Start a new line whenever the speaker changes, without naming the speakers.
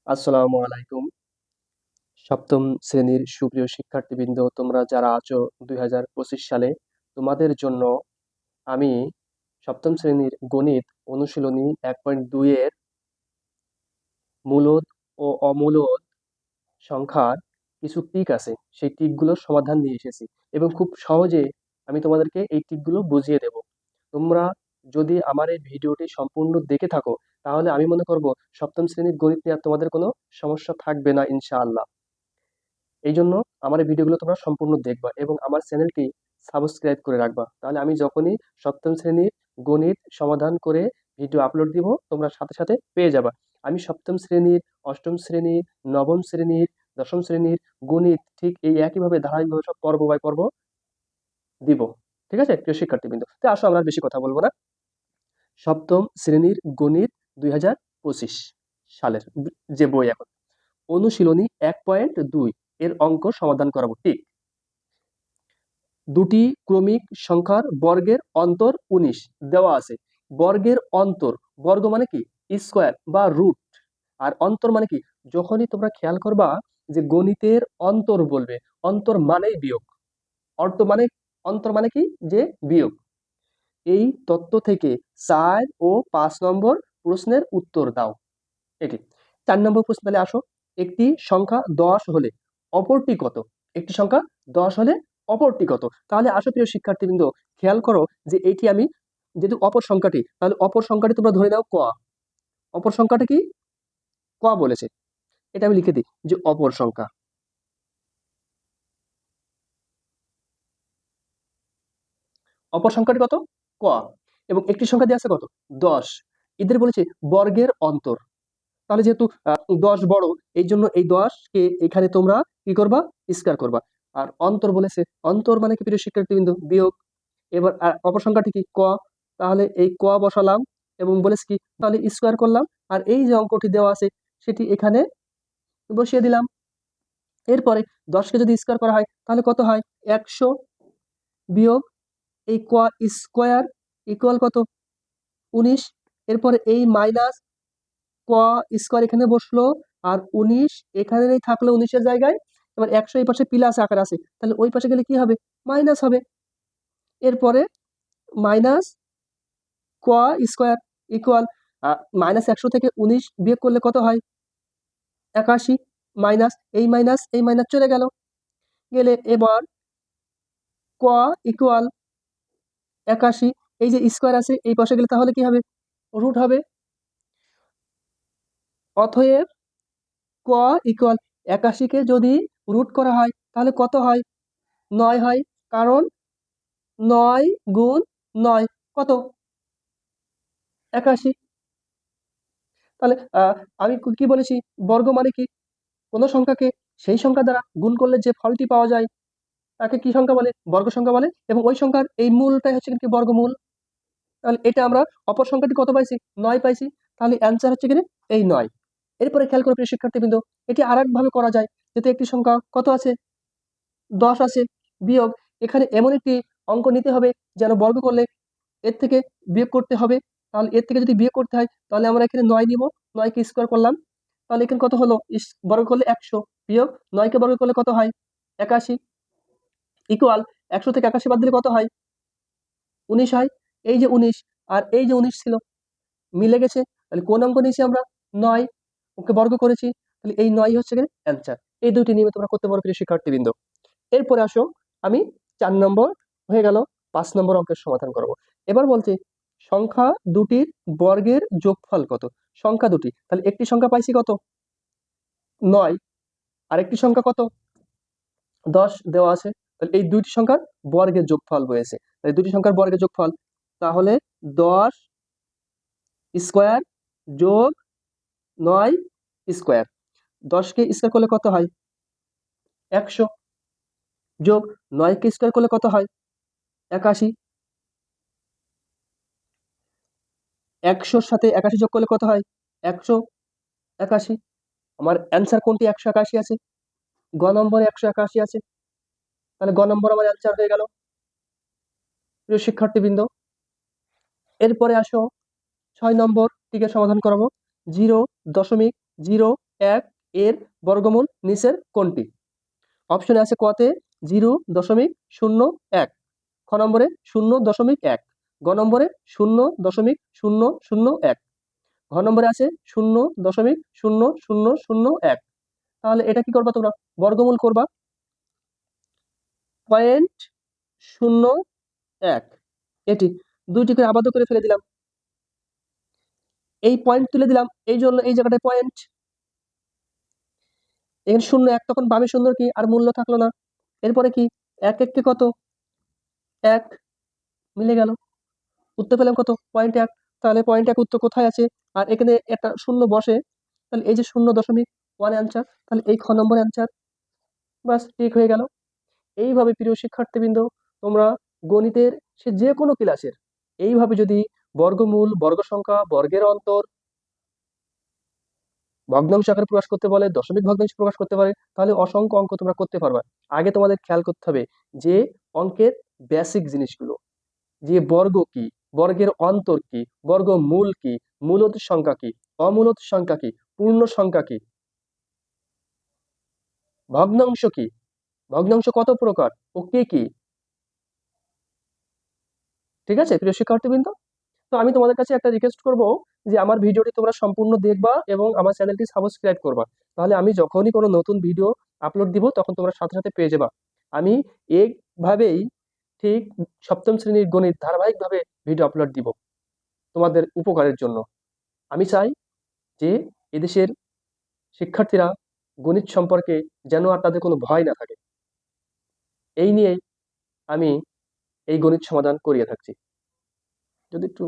আসসালামু আলাইকুম। সপ্তম শ্রেণীর সুপ্রিয় শিক্ষার্থীবৃন্দ, তোমরা যারা আছো 2025 সালে, তোমাদের জন্য আমি সপ্তম শ্রেণীর গণিত অনুশীলনী 1.2 এর মূলদ ও অমূলদ সংখ্যার কিছু টিক আছে, সেই টিকগুলোর সমাধান নিয়ে এসেছি এবং খুব সহজে আমি তোমাদেরকে এই টিকগুলো বুঝিয়ে দেব। তোমরা যদি আমার এই ভিডিওটি সম্পূর্ণ দেখে থাকো, তাহলে আমি মনে করব সপ্তম শ্রেণীর গণিত নিয়ে আর তোমাদের কোনো সমস্যা থাকবে না ইনশাআল্লাহ। এই জন্য আমার এই ভিডিওগুলো তোমরা সম্পূর্ণ দেখবা এবং আমার চ্যানেলটি সাবস্ক্রাইব করে রাখবা। তাহলে আমি যখনই সপ্তম শ্রেণীর গণিত সমাধান করে ভিডিও আপলোড দিব, তোমরা সাথে সাথে পেয়ে যাবা। আমি সপ্তম শ্রেণীর, অষ্টম শ্রেণীর, নবম শ্রেণীর, দশম শ্রেণীর গণিত ঠিক এই একইভাবে ধারাবাহিকভাবে সব পর্ব বাই পর্ব দিব। ঠিক আছে প্রিয় শিক্ষার্থীবৃন্দ, তো আসো আমরা আর বেশি কথা বলবো না। সপ্তম শ্রেণীর গণিত 2025 সালের যে বই, এখন অনুশীলনী 1.2 এর অঙ্ক সমাধান করাবো। ঠিক, দুটি ক্রমিক সংখ্যার বর্গের অন্তর 19 দেওয়া আছে। বর্গের অন্তর, বর্গ মানে কি স্কোয়ার বা রুট, আর অন্তর মানে কি, যখনই তোমরা খেয়াল করবা যে গণিতের অন্তর বলবে, অন্তর মানেই বিয়োগ। অর্থ মানে, অন্তর মানে কি, যে বিয়োগ। এই তত্ত্ব থেকে 4 ও 5 নম্বর প্রশ্নের উত্তর দাও। এটি 4 নম্বর প্রশ্ন। তাহলে আসো, একটি সংখ্যা 10 হলে অপরটি কত? একটি সংখ্যা 10 হলে অপরটি কত? তাহলে আসো প্রিয় শিক্ষার্থীবৃন্দ, খেয়াল করো যে এইটি আমি, যেহেতু অপর সংখ্যাটি, তাহলে অপর সংখ্যাটি তোমরা ধরে নাও ক। অপর সংখ্যাটা কি? ক বলেছে। এটা আমি লিখে দিই যে অপর সংখ্যা। অপর সংখ্যাটি কত? ক। এবং একটি সংখ্যা দেওয়া আছে কত? 10। এদের বলেছে বর্গের অন্তর। তাহলে যেহেতু 10 বড়, এই জন্য এই 10 কে এখানে তোমরা কি করবা? স্কয়ার করবা। আর অন্তর বলেছে, অন্তর মানে কি প্রিয় শিক্ষার্থীবৃন্দ? বিয়োগ। এবার অপর সংখ্যাটি কি? ক। তাহলে এই ক বসালাম এবং বলেছে কি, তাহলে স্কয়ার করলাম। আর এই যে অঙ্কটি দেওয়া আছে সেটি এখানে বসিয়ে দিলাম। এরপরে 10 কে যদি স্কয়ার করা হয় তাহলে কত হয়? 100 বিয়োগ এই ক স্কয়ার ইকুয়াল কত? 19। এরপরে এই মাইনাস ক স্কয়ার এখানে বসলো, আর 19 এখানেই থাকলো 19 এর জায়গায়। এবার 100 এই পাশে প্লাস আকার আছে, তাহলে ওই পাশে গেলে কি হবে? মাইনাস হবে। এরপরে মাইনাস ক স্কয়ার ইকুয়াল মাইনাস 100 থেকে 19 বিয়োগ করলে কত হয়? 81। মাইনাস এই মাইনাস এই মাইনাস চলে গেল, গেলে এবার ক ইকুয়াল 81। এই যে স্কয়ার আছে এই পাশে গেলে তাহলে কি হবে? রুট হবে। অতএব ক ইকুয়াল 81 কে যদি রুট করা হয় তাহলে কত হয়? 9 হয়। কারণ 9 গুণ 9 কত? 81। তাহলে আমি কি বলেছি? বর্গ মানে কি? কোনো সংখ্যাকে সেই সংখ্যা দ্বারা গুণ করলে যে ফলটি পাওয়া যায় তাকে কি সংখ্যা বলে? বর্গ সংখ্যা বলে। এবং ওই সংখ্যার এই মূলটাই হচ্ছে কি? বর্গমূল। তাহলে এটা আমরা অপর সংখ্যাটি কত পাইছি? 9 পাইছি। তাহলে অ্যান্সার হচ্ছে কি? এই 9। এরপরে খেয়াল করে প্রিয় শিক্ষার্থীবৃন্দ, এটি আরেক ভাবে করা যায়। যেহেতু একটি সংখ্যা কত আছে? 10 আছে, বিয়োগ এখানে এমন একটি অঙ্ক নিতে হবে যেন বর্গ করলে এর থেকে বিয়োগ করতে হবে। তাহলে এর থেকে যদি বিয়োগ করতে হয় তাহলে আমরা এখানে 9 নিব, 9 কে স্কয়ার করলাম। তাহলে এখানে কত হলো? বর্গ করলে 100 বিয়োগ 9 কে বর্গ করলে কত হয়? 81 ইকুয়াল 100 থেকে 81 বাদ দিলে কত হয়? 19 হয়। এই যে 19 আর এই যে 19 ছিল, মিলে গেছে। তাহলে কোন অঙ্ক নিয়েছি আমরা? 9। ওকে বর্গ করেছি, তাহলে এই 9 হচ্ছে গিয়ে অ্যান্সার। এই দুটি নিয়মে তোমরা করতে পারো প্রিয় শিক্ষার্থীবৃন্দ। এরপরে আসো, আমি 4 নম্বর হয়ে গেল, 5 নম্বর অঙ্কের সমাধান করব। এবার বলছে সংখ্যা দুটির বর্গের যোগফল কত? সংখ্যা দুটি, তাহলে একটি সংখ্যা পাইছি কত? 9। আর একটি সংখ্যা কত? 10 দেওয়া আছে। তাহলে এই দুইটি সংখ্যার বর্গের যোগফল হয়েছে। তাহলে দুটি সংখ্যার বর্গের যোগফল, তাহলে 10 স্কয়ার যোগ 9 স্কয়ার। 10 কে স্কয়ার করলে কত হয়? 100 যোগ 9 কে স্কয়ার করলে কত হয়? 81। 100-র সাথে 81 যোগ করলে কত হয়? 181। আমার অ্যান্সার কোনটি? 181 আছে। গ নম্বরে 181 আছে। তাহলে গ নম্বর আমার অ্যান্সার হয়ে গেল প্রিয় শিক্ষার্থীবৃন্দ। এরপরে আসো 6 নম্বর টিকে সমাধান করাবো। 0.0 1 এর বর্গমূল নিচের কোনটি? অপশনে আছে কতে 0.01, খ নম্বরে 0.1, গ নম্বরে 0.0001, ঘ নম্বরে আছে 0.0001। তাহলে এটা কি করবা তোমরা? বর্গমূল করবা। 0.01 এটি দুইটি করে আবদ্ধ করে ফেলে দিলাম, এই পয়েন্ট তুলে দিলাম, এই জন্য এই জায়গাটায় পয়েন্ট। এখানে 0.1, তখন বামে শূন্য কি আর মূল্য থাকলো না। এরপরে কি 1 1 কে কত 1 মিলে গেল, উত্তর পেলাম কত 0.1। তাহলে 0.1 উত্তর কোথায় আছে? আর এখানে একটা শূন্য বসে, তাহলে এই যে 0.1 অ্যান্সার, তাহলে এই খ নম্বর অ্যান্সার। বাস ঠিক হয়ে গেল। এইভাবে প্রিয় শিক্ষার্থীবৃন্দ, তোমরা গণিতের সে যে কোনো ক্লাসের এইভাবে যদি বর্গমূল, বর্গ সংখ্যা, বর্গের অন্তর, ভগ্নাংশ আকারে প্রকাশ করতে বলে, দশমিক ভগ্নাংশ প্রকাশ করতে পারে, তাহলে অসংখ্য অঙ্ক তোমরা করতে পারবে। আগে তোমাদের খেয়াল করতে হবে যে অঙ্কের বেসিক জিনিসগুলো, যে বর্গ কি, বর্গের অন্তর কি, বর্গমূল কি, মূলদ সংখ্যা কি, অমূলদ সংখ্যা কি, পূর্ণ সংখ্যা কি, ভগ্নাংশ কি, ভগ্নাংশ কত প্রকার ও কে কি। ঠিক আছে প্রিয় শিক্ষার্থীবৃন্দ, তো আমি তোমাদের কাছে একটা রিকোয়েস্ট করব যে আমার ভিডিওটি তোমরা সম্পূর্ণ দেখবা এবং আমার চ্যানেলটি সাবস্ক্রাইব করবা। তাহলে আমি যখনই কোনো নতুন ভিডিও আপলোড দিব তখন তোমরা সাথে সাথে পেয়ে যাবা। আমি এইভাবেই ঠিক সপ্তম শ্রেণীর গণিত ধারাবাহিকভাবে ভিডিও আপলোড দিব তোমাদের উপকারের জন্য। আমি চাই যে এদেশের শিক্ষার্থীরা গণিত সম্পর্কে যেন আর তাদের কোনো ভয় না থাকে। এই নিয়ে আমি এই গণিত সমাধান করিয়ে থাকছি। যদি একটু